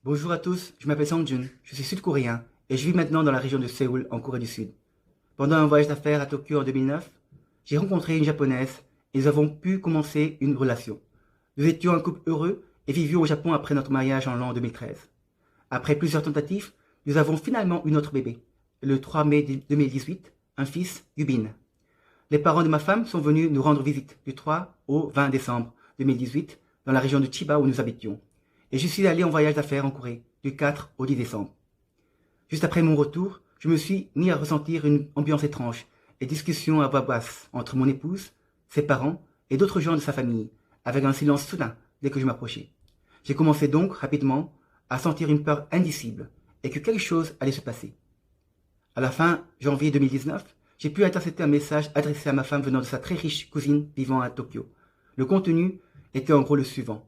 Bonjour à tous, je m'appelle Sang-jun, je suis sud-coréen et je vis maintenant dans la région de Séoul, en Corée du Sud. Pendant un voyage d'affaires à Tokyo en 2009, j'ai rencontré une japonaise et nous avons pu commencer une relation. Nous étions un couple heureux et vivions au Japon après notre mariage en l'an 2013. Après plusieurs tentatives, nous avons finalement eu notre bébé, le 3 mai 2018, un fils, Yubin. Les parents de ma femme sont venus nous rendre visite du 3 au 20 décembre 2018 dans la région de Chiba où nous habitions. Et je suis allé en voyage d'affaires en Corée du 4 au 10 décembre. Juste après mon retour, je me suis mis à ressentir une ambiance étrange et discussions à voix basse entre mon épouse, ses parents et d'autres gens de sa famille, avec un silence soudain dès que je m'approchais. J'ai commencé donc rapidement à sentir une peur indicible et que quelque chose allait se passer. À la fin janvier 2019, j'ai pu intercepter un message adressé à ma femme venant de sa très riche cousine vivant à Tokyo. Le contenu était en gros le suivant.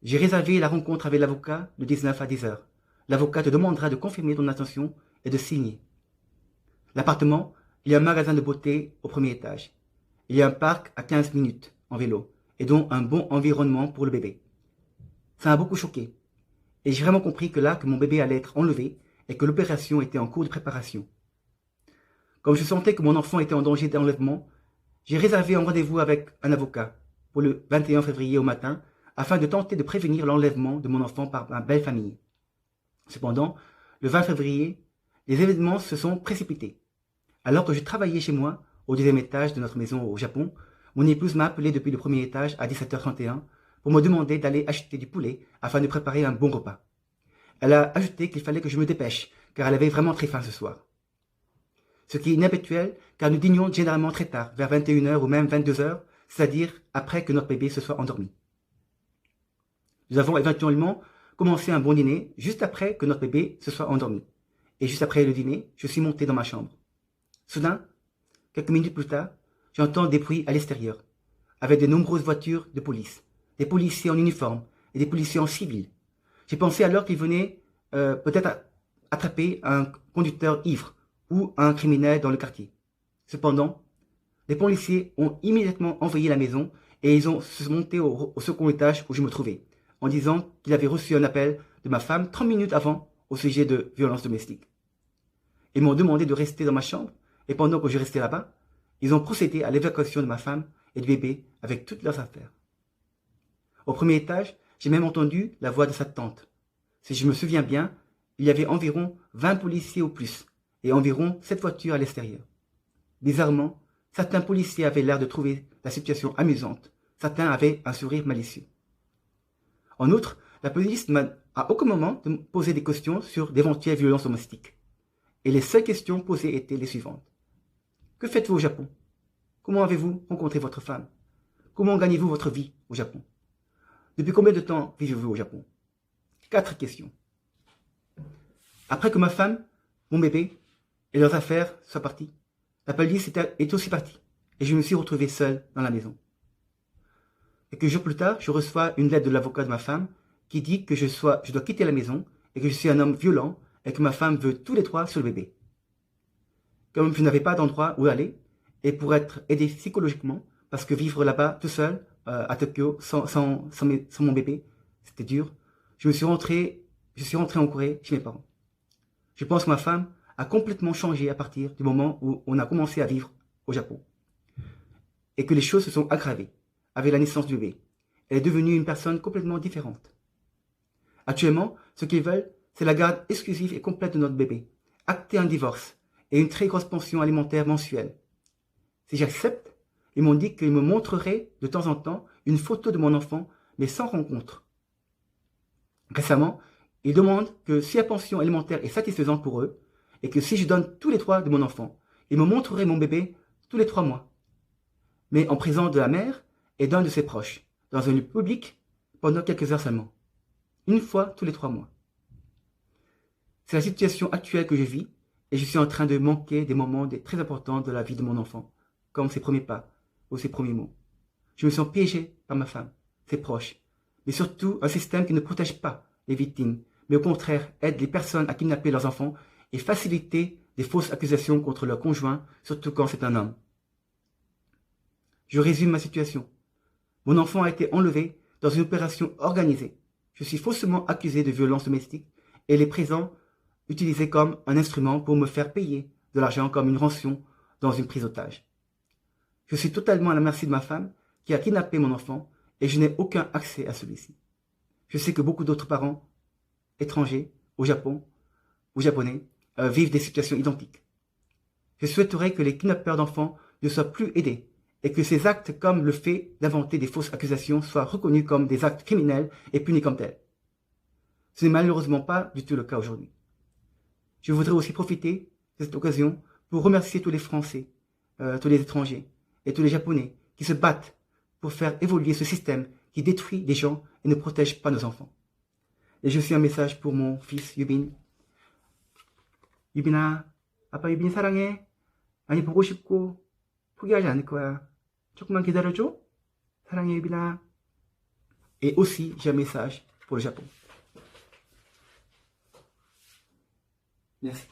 J'ai réservé la rencontre avec l'avocat de 19 à 10 heures. L'avocat te demandera de confirmer ton intention et de signer. L'appartement, il y a un magasin de beauté au premier étage. Il y a un parc à 15 minutes en vélo et donc un bon environnement pour le bébé. Ça m'a beaucoup choqué. Et j'ai vraiment compris que mon bébé allait être enlevé et que l'opération était en cours de préparation. Comme je sentais que mon enfant était en danger d'enlèvement, j'ai réservé un rendez-vous avec un avocat pour le 21 février au matin afin de tenter de prévenir l'enlèvement de mon enfant par ma belle famille. Cependant, le 20 février, les événements se sont précipités. Alors que je travaillais chez moi, au deuxième étage de notre maison au Japon, mon épouse m'a appelé depuis le premier étage à 17h31 pour me demander d'aller acheter du poulet afin de préparer un bon repas. Elle a ajouté qu'il fallait que je me dépêche, car elle avait vraiment très faim ce soir. Ce qui est inhabituel, car nous dînions généralement très tard, vers 21h ou même 22h, c'est-à-dire après que notre bébé se soit endormi. Nous avons éventuellement commencé un bon dîner juste après que notre bébé se soit endormi. Et juste après le dîner, je suis monté dans ma chambre. Soudain, quelques minutes plus tard, j'entends des bruits à l'extérieur, avec de nombreuses voitures de police, des policiers en uniforme et des policiers en civil. J'ai pensé alors qu'ils venaient peut-être attraper un conducteur ivre ou un criminel dans le quartier. Cependant, les policiers ont immédiatement envahi la maison et ils ont monté au second étage où je me trouvais, en disant qu'il avait reçu un appel de ma femme 30 minutes avant au sujet de violences domestiques. Ils m'ont demandé de rester dans ma chambre et pendant que je restais là-bas, ils ont procédé à l'évacuation de ma femme et du bébé avec toutes leurs affaires. Au premier étage, j'ai même entendu la voix de sa tante. Si je me souviens bien, il y avait environ 20 policiers au plus et environ 7 voitures à l'extérieur. Bizarrement, certains policiers avaient l'air de trouver la situation amusante, certains avaient un sourire malicieux. En outre, la police m'a à aucun moment posé des questions sur d'éventuelles violences domestiques. Et les seules questions posées étaient les suivantes. Que faites-vous au Japon? Comment avez-vous rencontré votre femme? Comment gagnez-vous votre vie au Japon? Depuis combien de temps vivez-vous au Japon? 4 questions. Après que ma femme, mon bébé et leurs affaires soient partis, la police est aussi partie et je me suis retrouvé seul dans la maison. Quelques jours plus tard, je reçois une lettre de l'avocat de ma femme qui dit que je dois quitter la maison et que je suis un homme violent et que ma femme veut tous les 3 sur le bébé. Comme je n'avais pas d'endroit où aller et pour être aidé psychologiquement, parce que vivre là-bas tout seul à Tokyo sans mon bébé, c'était dur, je suis rentré en Corée chez mes parents. Je pense que ma femme a complètement changé à partir du moment où on a commencé à vivre au Japon. Et que les choses se sont aggravées avec la naissance du bébé. Elle est devenue une personne complètement différente. Actuellement, ce qu'ils veulent, c'est la garde exclusive et complète de notre bébé, acter un divorce et une très grosse pension alimentaire mensuelle. Si j'accepte, ils m'ont dit qu'ils me montreraient de temps en temps une photo de mon enfant, mais sans rencontre. Récemment, ils demandent que si la pension alimentaire est satisfaisante pour eux, et que si je donne tous les 3 de mon enfant, ils me montreraient mon bébé tous les 3 mois, mais en présence de la mère et d'un de ses proches, dans un lieu public, pendant quelques heures seulement. Une fois tous les 3 mois. C'est la situation actuelle que je vis, et je suis en train de manquer des moments très importants de la vie de mon enfant, comme ses premiers pas, ou ses premiers mots. Je me sens piégé par ma femme, ses proches, mais surtout un système qui ne protège pas les victimes, mais au contraire aide les personnes à kidnapper leurs enfants et faciliter des fausses accusations contre leur conjoint, surtout quand c'est un homme. Je résume ma situation. Mon enfant a été enlevé dans une opération organisée. je suis faussement accusé de violence domestique et les présents utilisés comme un instrument pour me faire payer de l'argent comme une rançon dans une prise d'otage. Je suis totalement à la merci de ma femme qui a kidnappé mon enfant et je n'ai aucun accès à celui-ci. Je sais que beaucoup d'autres parents étrangers au Japon ou japonais vivent des situations identiques. Je souhaiterais que les kidnappeurs d'enfants ne soient plus aidés et que ces actes comme le fait d'inventer des fausses accusations soient reconnus comme des actes criminels et punis comme tels. Ce n'est malheureusement pas du tout le cas aujourd'hui. Je voudrais aussi profiter de cette occasion pour remercier tous les Français, tous les étrangers et tous les Japonais qui se battent pour faire évoluer ce système qui détruit des gens et ne protège pas nos enfants. Et j'ai aussi un message pour mon fils Yubin. 유빈아, 아빠 유빈이 사랑해. 많이 보고 싶고 포기하지 않을 거야. 조금만 기다려줘. 사랑해 유빈아. Et aussi, j'ai un message pour le Japon. Merci.